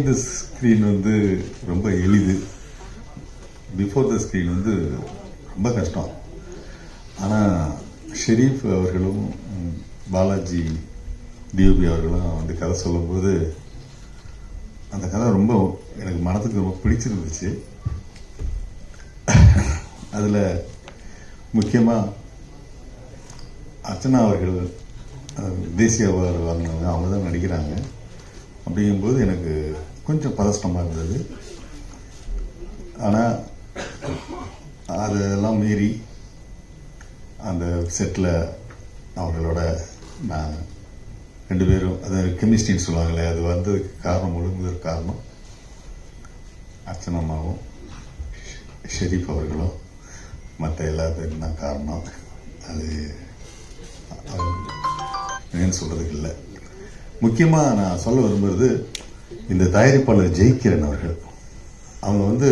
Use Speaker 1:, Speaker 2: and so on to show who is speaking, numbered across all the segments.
Speaker 1: Behind the screen வந்து ரொம்ப எளிது, பிஃபோர் த ஸ்க்ரீன் வந்து ரொம்ப கஷ்டம். ஆனால் ஷெரீஃப் அவர்களும் பாலாஜி டிஓபி அவர்களும் வந்து கதை சொல்லும்போது அந்த கதை ரொம்ப எனக்கு மனதுக்கு ரொம்ப பிடிச்சிருந்துச்சு. அதில் முக்கியமாக அர்ச்சனா அவர்கள் தேசிய அவார்டு வாங்கினவங்க, அவங்க தான் நடிக்கிறாங்க. அப்படிங்கும்போது எனக்கு கொஞ்சம் பதஷ்டமாக இருந்தது. ஆனால் அதெல்லாம் மீறி அந்த செட்டில் அவங்களோட நான் 2 பேரும், அது கெமிஸ்ட்ரின்னு சொல்லுவாங்களே, அது வந்ததுக்கு காரணம், ஒழுங்குதற்கு காரணம் அர்ச்சனாமாவும் ஷெரீஃப் அவர்களும், மற்ற எல்லா பேரும் தான் காரணம். அது என்னன்னு சொல்கிறதுக்கு இல்லை. முக்கியமாக நான் சொல்ல விரும்புகிறது, இந்த தயாரிப்பாளர் ஜெய்கிரண் அவர்கள், அவங்க வந்து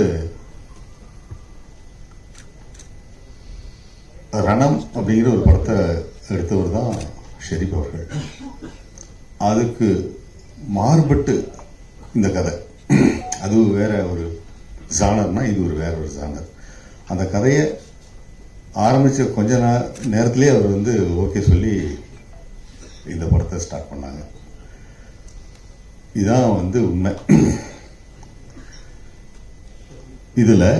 Speaker 1: ரணம் அப்படிங்கிற ஒரு படத்தை எடுத்தவர் தான் ஷெரீஃப் அவர்கள். அதுக்கு மாறுபட்டு இந்த கதை, அது வேற ஒரு ஜானர்னா இது ஒரு வேற ஒரு ஜானர். அந்த கதையை ஆரம்பித்த கொஞ்ச நேரத்திலே அவர் வந்து ஓகே சொல்லி இந்த படத்தை ஸ்டார்ட் பண்ணாங்க. இதுதான் வந்து உண்மை. இதில்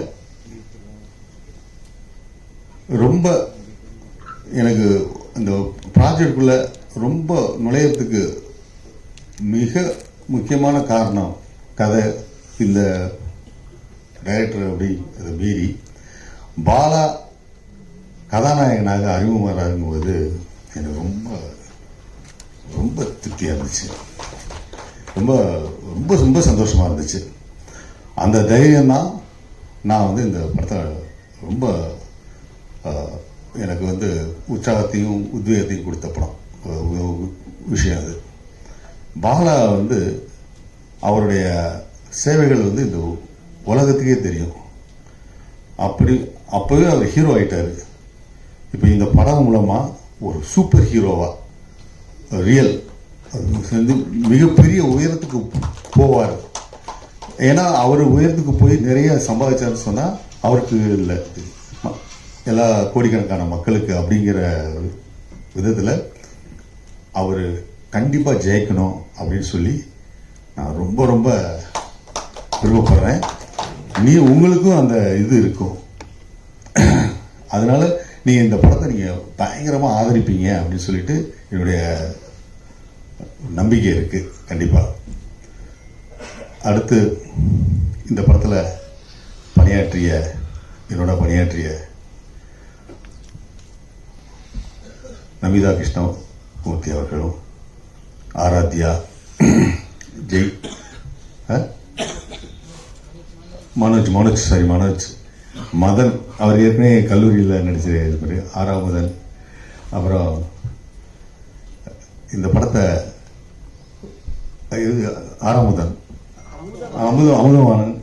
Speaker 1: ரொம்ப எனக்கு இந்த ப்ராஜெக்டுக்குள்ள ரொம்ப நுழையறதுக்கு மிக முக்கியமான காரணம் கதை. இந்த டைரக்டர் அப்படி அதை மீறி பாலா கதாநாயகனாக அறிமுகமாகும்போது எனக்கு ரொம்ப ரொம்ப திருப்தியாக இருந்துச்சு, ரொம்ப ரொம்ப ரொம்ப சந்தோஷமாக இருந்துச்சு. அந்த தைரியம் தான் நான் வந்து இந்த படத்தை ரொம்ப எனக்கு வந்து உற்சாகத்தையும் உத்வேகத்தையும் கொடுத்த படம் விஷயம். அது பாலா வந்து அவருடைய சேவைகள் வந்து இந்த உலகத்துக்கே தெரியும். அப்போவே அவர் ஹீரோ ஆயிட்டாரு. இப்போ இந்த படம் மூலமாக ஒரு சூப்பர் ஹீரோவா ரியல் மிகப்பெரிய உயரத்துக்கு போவார். ஏன்னா அவர் உயரத்துக்கு போய் நிறைய சம்பாதிச்சாருன்னு சொன்னால் அவருக்கு இல்லை, எல்லா கோடிக்கணக்கான மக்களுக்கு அப்படிங்கிற விதத்தில் அவர் கண்டிப்பாக ஜெயிக்கணும் அப்படின்னு சொல்லி நான் ரொம்ப ரொம்ப விருப்பப்படுறேன். உங்களுக்கும் அந்த இது இருக்கும். அதனால நீங்கள் இந்த படத்தை நீங்கள் பயங்கரமாக ஆதரிப்பீங்க அப்படின்னு சொல்லிட்டு என்னுடைய நம்பிக்கை இருக்குது. கண்டிப்பாக அடுத்து இந்த படத்தில் என்னோட பணியாற்றிய நமிதா கிருஷ்ணமூர்த்தி அவர்களும், ஆராத்யா, ஜெய், மனோஜ், மதன், அவர் ஏற்கனவே கல்லூரியில் நடிச்சிருப்பாரு, ஆறாமுதன். அப்புறம் இந்த படத்தை ஆறாமுதன், அமுதவானன்.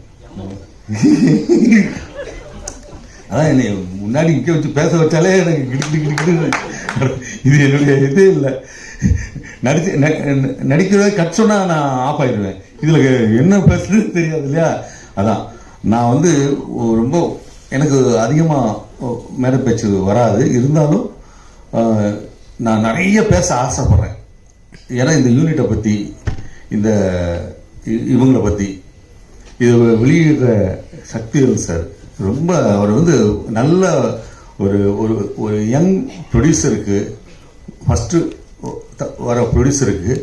Speaker 1: அதான் என்னை முன்னாடி இங்கே வச்சு பேச வச்சாலே எனக்கு கிடுக்கிட்டு இது என்னுடைய இதே இல்லை. நடிக்கிறத கட் சொன்னால் நான் ஆஃப் ஆயிடுவேன். இதில் என்ன பேசுறது தெரியாது இல்லையா. அதான் நான் வந்து ரொம்ப எனக்கு அதிகமாக மேடை பேச்சு வராது, இருந்தாலும் நான் நிறைய பேச ஆசைப்படுறேன். ஏன்னா இந்த யூனிட்டை பற்றி, இந்த இவங்களை பற்றி, இது வெளியிடுற சக்திவேல் சார் ரொம்ப, அவர் வந்து நல்ல ஒரு ஒரு ஒரு யங் ப்ரொடியூசருக்கு, ஃபஸ்ட்டு வர ப்ரொடியூசருக்கு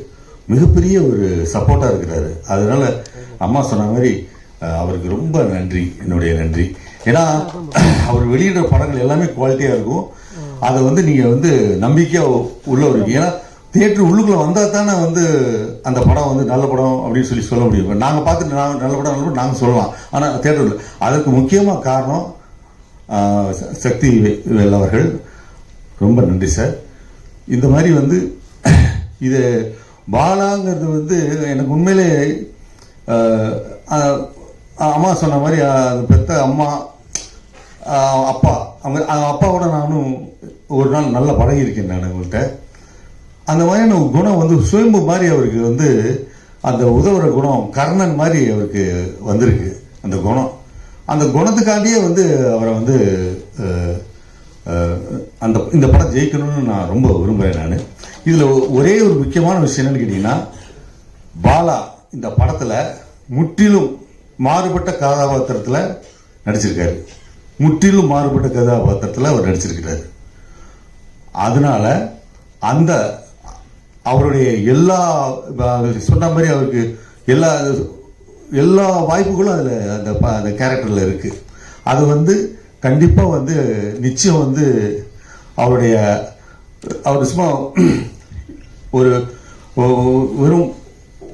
Speaker 1: மிகப்பெரிய ஒரு சப்போர்ட்டாக இருக்கிறாரு. அதனால அம்மா சொன்ன மாதிரி அவருக்கு ரொம்ப நன்றி, என்னுடைய நன்றி. ஏன்னா அவர் வெளியிடுற படங்கள் எல்லாமே குவாலிட்டியாக இருக்கும். அதை வந்து நீங்கள் வந்து நம்பிக்கையாக உள்ளவருக்கு, ஏன்னா தியேட்டர் உள்ளுக்குள்ளே வந்தால் தானே வந்து அந்த படம் வந்து நல்ல படம் அப்படின்னு சொல்ல முடியும். நாங்கள் பார்த்துட்டு நல்ல படம் நாங்கள் சொல்லலாம், ஆனால் தியேட்டரில் அதற்கு முக்கியமாக காரணம் சக்தி வேல் அவர்கள். ரொம்ப நன்றி சார். இந்த மாதிரி வந்து இது பாலாங்கிறது வந்து எனக்கு உண்மையிலே அம்மா சொன்ன மாதிரி பெத்த அம்மா அப்பா, அவங்க அப்பாவோட நானும் ஒரு நாள் நல்லா பழகியிருக்கேன் நான் உங்கள்கிட்ட. அந்த மாதிரியான குணம் வந்து சுயம்பு மாதிரி அவருக்கு வந்து அந்த உதவுற குணம் கர்ணன் மாதிரி அவருக்கு வந்திருக்கு. அந்த குணம், அந்த குணத்துக்காண்டியே வந்து அவரை வந்து அந்த இந்த படம் ஜெயிக்கணும்னு நான் ரொம்ப விரும்புகிறேன். நான் இதில் ஒரே ஒரு முக்கியமான விஷயம் என்னன்னு கேட்டிங்கன்னா, பாலா இந்த படத்தில் முற்றிலும் மாறுபட்ட கதாபாத்திரத்தில் நடிச்சிருக்காரு. முற்றிலும் மாறுபட்ட கதாபாத்திரத்தில் அவர் நடிச்சிருக்கிறார். அதனால அந்த அவருடைய எல்லா சொன்ன மாதிரி அவருக்கு எல்லா எல்லா வாய்ப்புகளும் அதில் அந்த கேரக்டரில் இருக்குது. அது வந்து கண்டிப்பாக வந்து நிச்சயம் வந்து அவர் சும்மா ஒரு வெறும்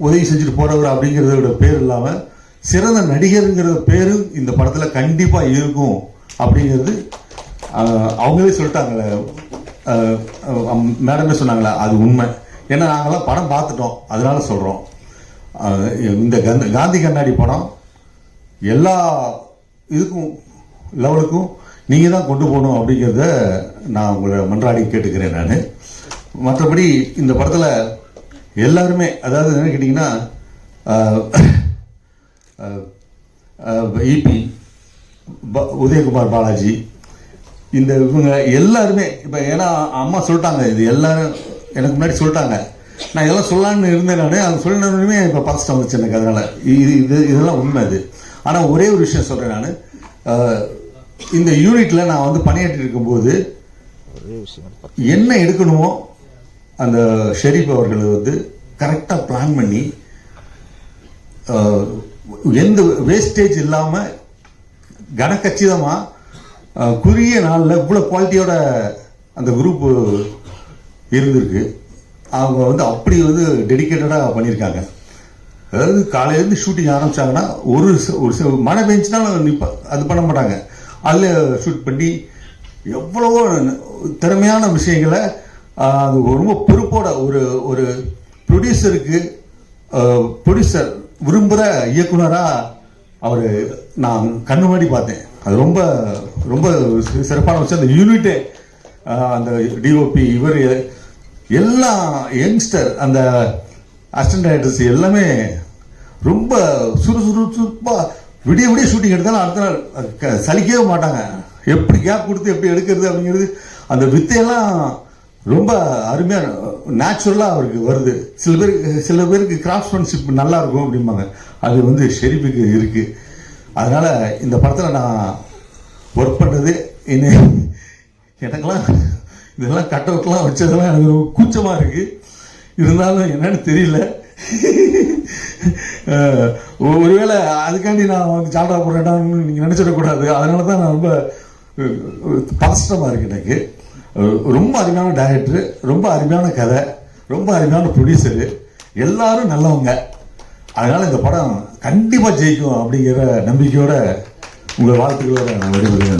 Speaker 1: உதவி செஞ்சுட்டு போகிறவர் அப்படிங்கிறதோட பேர் இல்லாமல் சிறந்த நடிகருங்கிற பேரும் இந்த படத்தில் கண்டிப்பாக இருக்கும் அப்படிங்கிறது அவங்களே சொல்லிட்டாங்களே, மேடமே சொன்னாங்களே, அது உண்மை. ஏன்னா நாங்களாம் படம் பார்த்துட்டோம், அதனால சொல்கிறோம். இந்த காந்தி கண்ணாடி படம் எல்லா இதுக்கும் லெவலுக்கும் நீங்கள் தான் கொண்டு போகணும் அப்படிங்கிறத நான் உங்களை மன்றாடி கேட்டுக்கிறேன். நான் மற்றபடி இந்த படத்தில் எல்லாருமே, அதாவது என்ன கேட்டிங்கன்னா, இபி உதயகுமார் பாலாஜி, இந்த இவங்க எல்லாருமே இப்போ, ஏன்னா அம்மா சொல்லிட்டாங்க, இது எல்லாரும் எனக்கு முன்னாடி சொல்லிட்டாங்க, நான் இதெல்லாம் சொல்லலான்னு இருந்தேன். நான் அது சொல்லணுமே இப்போ பாசிட்டிவ் வந்துச்சு எனக்கு. அதனால் இதெல்லாம் உண்மை அது. ஆனால் ஒரே ஒரு விஷயம் சொல்கிறேன். நான் இந்த யூனிட்டில் நான் வந்து பணியாற்றி இருக்கும்போது என்ன எடுக்கணுமோ அந்த ஷெரீப் அவர்கள் வந்து கரெக்டாக பிளான் பண்ணி எந்த வேஸ்டேஜ் இல்லாமல் கனக்கச்சிதமாக குறுகிய நாளில் இவ்வளோ குவாலிட்டியோட அந்த குரூப் இருந்திருக்கு. அவங்க வந்து அப்படி வந்து டெடிக்கேட்டடாக பண்ணியிருக்காங்க. அதாவது காலையிலேருந்து ஷூட்டிங் ஆரம்பித்தாங்கன்னா ஒரு மழை பெஞ்சுனாலும் அது பண்ண மாட்டாங்க. அதில் ஷூட் பண்ணி எவ்வளவோ திறமையான விஷயங்களை அது ரொம்ப பொறுப்போட ஒரு ப்ரொடியூசர் விரும்புகிற இயக்குனராக அவர் நான் கண்ணு முன்னாடி பார்த்தேன். அது ரொம்ப ரொம்ப சிறப்பான விஷயம். அந்த யூனிட்டே, அந்த டிஓபி, இவர் எல்லாம் யங்ஸ்டர், அந்த அசிஸ்டன்ட் டைரக்டர்ஸ் எல்லாமே ரொம்ப சுறுசுறுப்பாக விடிய ஷூட்டிங் எடுத்தாலும் அடுத்த நாள் சலிக்கவே மாட்டாங்க. எப்படி கேப் கொடுத்து எப்படி எடுக்கிறது அப்படிங்கிறது, அந்த வித்தையெல்லாம் ரொம்ப அருமையாக நேச்சுரலாக அவருக்கு வருது. சில பேருக்கு கிராஃப்ட்மேன்ஷிப் நல்லா இருக்கும் அப்படிம்பாங்க, அது வந்து ஷெரீஃபுக்கு இருக்குது. அதனால் இந்த படத்தில் நான் ஒர்க் பண்ணுறது எனக்கெல்லாம் இதெல்லாம் கட் அவுட்லாம் வச்சதெல்லாம் எனக்கு கூச்சமாக இருக்குது. இருந்தாலும் என்னன்னு தெரியல, ஒருவேளை அதுக்காண்டி நான் வந்து ஜால்ரா போடுறேன்னு நீங்கள் நினச்சிடக்கூடாது. அதனால தான் நான் ரொம்ப பதஷ்டமாக இருக்கு எனக்கு. ரொம்ப அருமையான டைரக்டரு, ரொம்ப அருமையான கதை, ரொம்ப அருமையான ப்ரொடியூசரு, எல்லாரும் நல்லவங்க. அதனால் இந்த படம் கண்டிப்பாக ஜெயிக்கும் அப்படிங்கிற நம்பிக்கையோட உங்கள் வாழ்த்துக்களோட நான் வருகிறேன்.